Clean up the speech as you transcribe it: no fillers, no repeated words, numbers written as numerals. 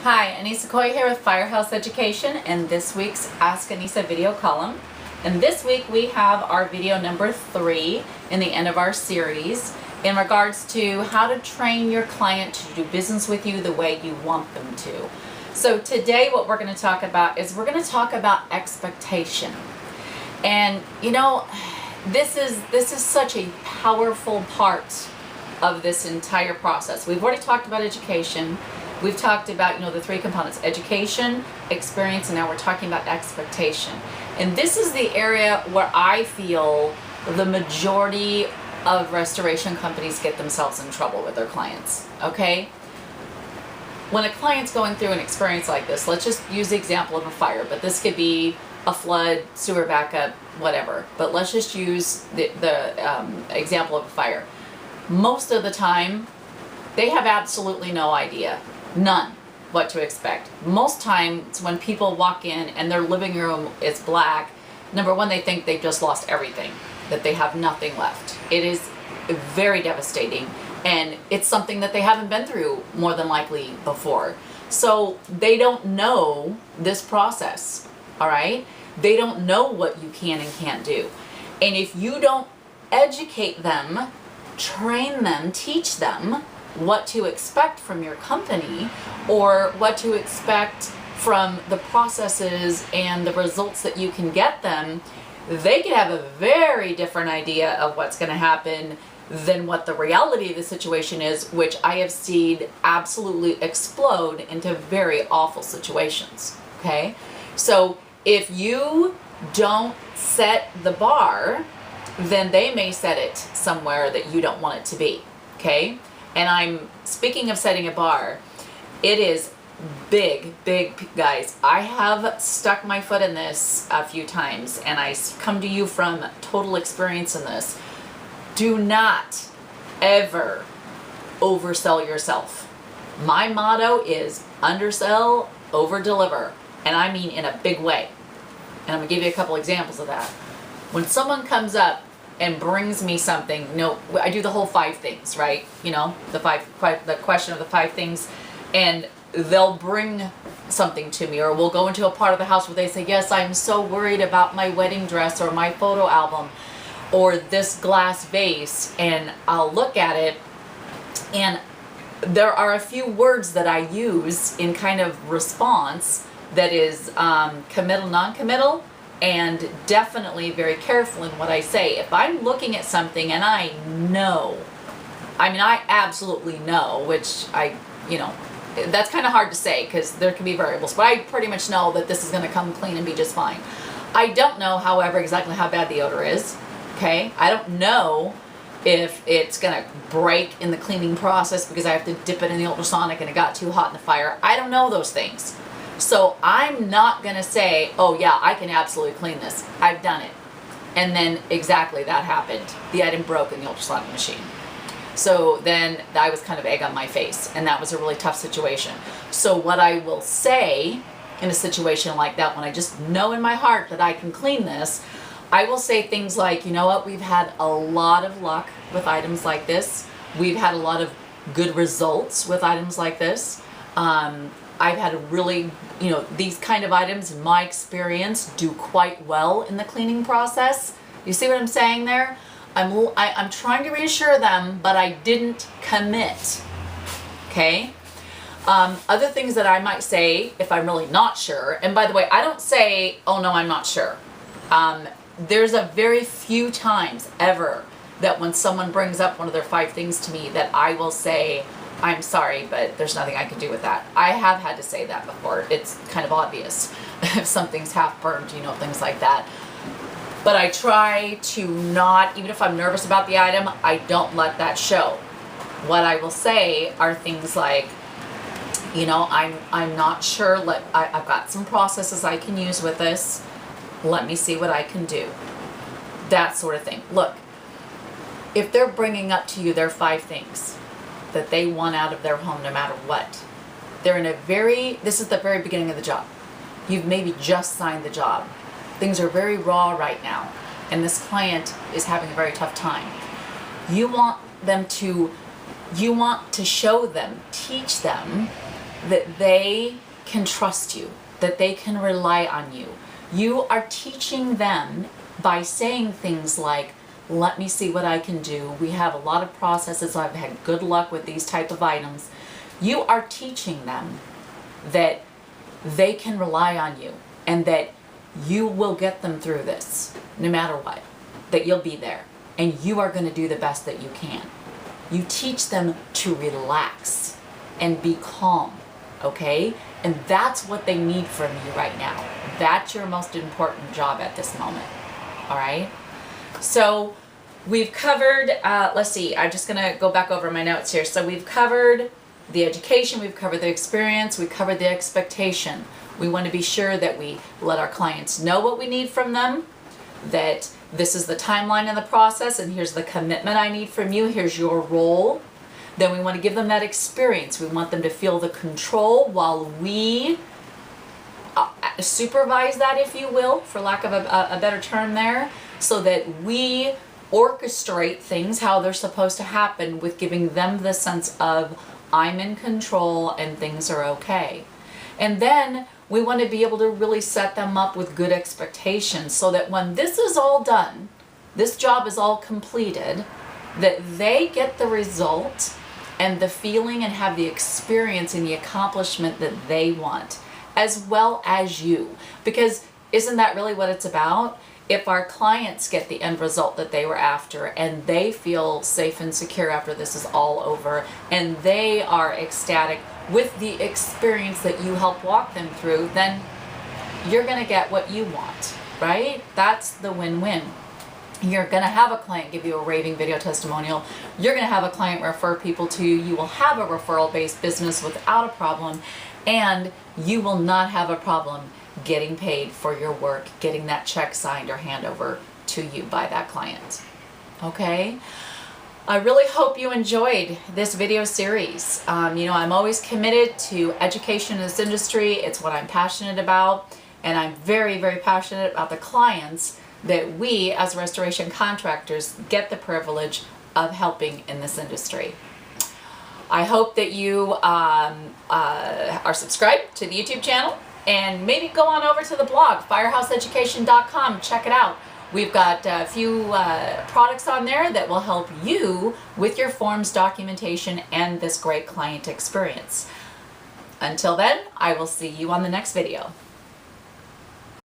Hi, Anissa Coy here with Firehouse Education and this week's Ask Anissa video column. And this week we have our video number 3 in the end of our series in regards to how to train your client to do business with you the way you want them to. So today what we're going to talk about is we're going to talk about expectation. And you know, this is such a powerful part of this entire process. We've already talked about education. We've talked about, the 3 components: education, experience, and now we're talking about expectation. And this is the area where I feel the majority of restoration companies get themselves in trouble with their clients, okay? When a client's going through an experience like this, let's just use the example of a fire, but this could be a flood, sewer backup, whatever. But let's just use the example of a fire. Most of the time, they have absolutely no idea. None what to expect. Most times when people walk in and their living room is black, number one, they think they've just lost everything, that they have nothing left. It is very devastating, and it's something that they haven't been through more than likely before. So they don't know this process, all right? They don't know what you can and can't do. And if you don't educate them, train them, teach them what to expect from your company or what to expect from the processes and the results that you can get them, they could have a very different idea of what's going to happen than what the reality of the situation is, which I have seen absolutely explode into very awful situations, okay? So if you don't set the bar, then they may set it somewhere that you don't want it to be, okay? And I'm speaking of setting a bar, it is big, guys. I have stuck my foot in this a few times, and I come to you from total experience in this. Do not ever oversell yourself. My motto is undersell, overdeliver, and I mean in a big way. And I'm gonna give you a couple examples of that. When someone comes up and brings me something, I do the whole 5 things, right? The question of the 5 things, and they'll bring something to me, or we'll go into a part of the house where they say, yes, I'm so worried about my wedding dress or my photo album or this glass vase, and I'll look at it, and there are a few words that I use in kind of response that is committal, non-committal, and definitely very careful in what I say. If I'm looking at something and I absolutely know, which that's kind of hard to say because there can be variables, but I pretty much know that this is going to come clean and be just fine. I don't know, however, exactly how bad the odor is, okay? I don't know if it's going to break in the cleaning process because I have to dip it in the ultrasonic and it got too hot in the fire. I don't know those things. So I'm not going to say, oh yeah, I can absolutely clean this. I've done it. And then exactly that happened. The item broke in the ultrasonic machine. So then I was kind of egg on my face, and that was a really tough situation. So what I will say in a situation like that, when I just know in my heart that I can clean this, I will say things like, you know what, we've had a lot of luck with items like this. We've had a lot of good results with items like this. I've had a really, these kind of items, in my experience, do quite well in the cleaning process. You see what I'm saying there? I'm trying to reassure them, but I didn't commit, okay? Other things that I might say if I'm really not sure, and by the way, I don't say, oh no, I'm not sure. There's a very few times ever that when someone brings up one of their 5 things to me that I will say, I'm sorry, but there's nothing I can do with that. I have had to say that before. It's kind of obvious if something's half burned, things like that. But I try to not, even if I'm nervous about the item, I don't let that show. What I will say are things like, I'm not sure, I've got some processes I can use with this. Let me see what I can do. That sort of thing. Look, if they're bringing up to you their 5 things that they want out of their home no matter what, they're in this is the very beginning of the job. You've maybe just signed the job. Things are very raw right now, and this client is having a very tough time. You want to show them, teach them that they can trust you, that they can rely on you. You are teaching them by saying things like, let me see what I can do. We have a lot of processes. I've had good luck with these type of items. You are teaching them that they can rely on you and that you will get them through this no matter what, that you'll be there and you are going to do the best that you can. You teach them to relax and be calm, okay? And that's what they need from you right now. That's your most important job at this moment, all right? So we've covered, let's see, I'm just gonna go back over my notes here. So we've covered the education, we've covered the experience, we covered the expectation. We want to be sure that we let our clients know what we need from them, that this is the timeline in the process, and here's the commitment I need from you, here's your role. Then we want to give them that experience. We want them to feel the control while we supervise that, if you will, for lack of a better term there, so that we orchestrate things how they're supposed to happen with giving them the sense of I'm in control and things are okay. And then we want to be able to really set them up with good expectations so that when this is all done, this job is all completed, that they get the result and the feeling and have the experience and the accomplishment that they want, as well as you. Because isn't that really what it's about? If our clients get the end result that they were after and they feel safe and secure after this is all over and they are ecstatic with the experience that you help walk them through, then you're going to get what you want, right? That's the win-win. You're going to have a client give you a raving video testimonial. You're going to have a client refer people to you. You will have a referral-based business without a problem, and you will not have a problem getting paid for your work, getting that check signed or hand over to you by that client. Okay? I really hope you enjoyed this video series. I'm always committed to education in this industry. It's what I'm passionate about, and I'm very, very passionate about the clients that we as restoration contractors get the privilege of helping in this industry. I hope that you are subscribed to the YouTube channel and maybe go on over to the blog, firehouseeducation.com, check it out. We've got a few products on there that will help you with your forms documentation and this great client experience. Until then, I will see you on the next video.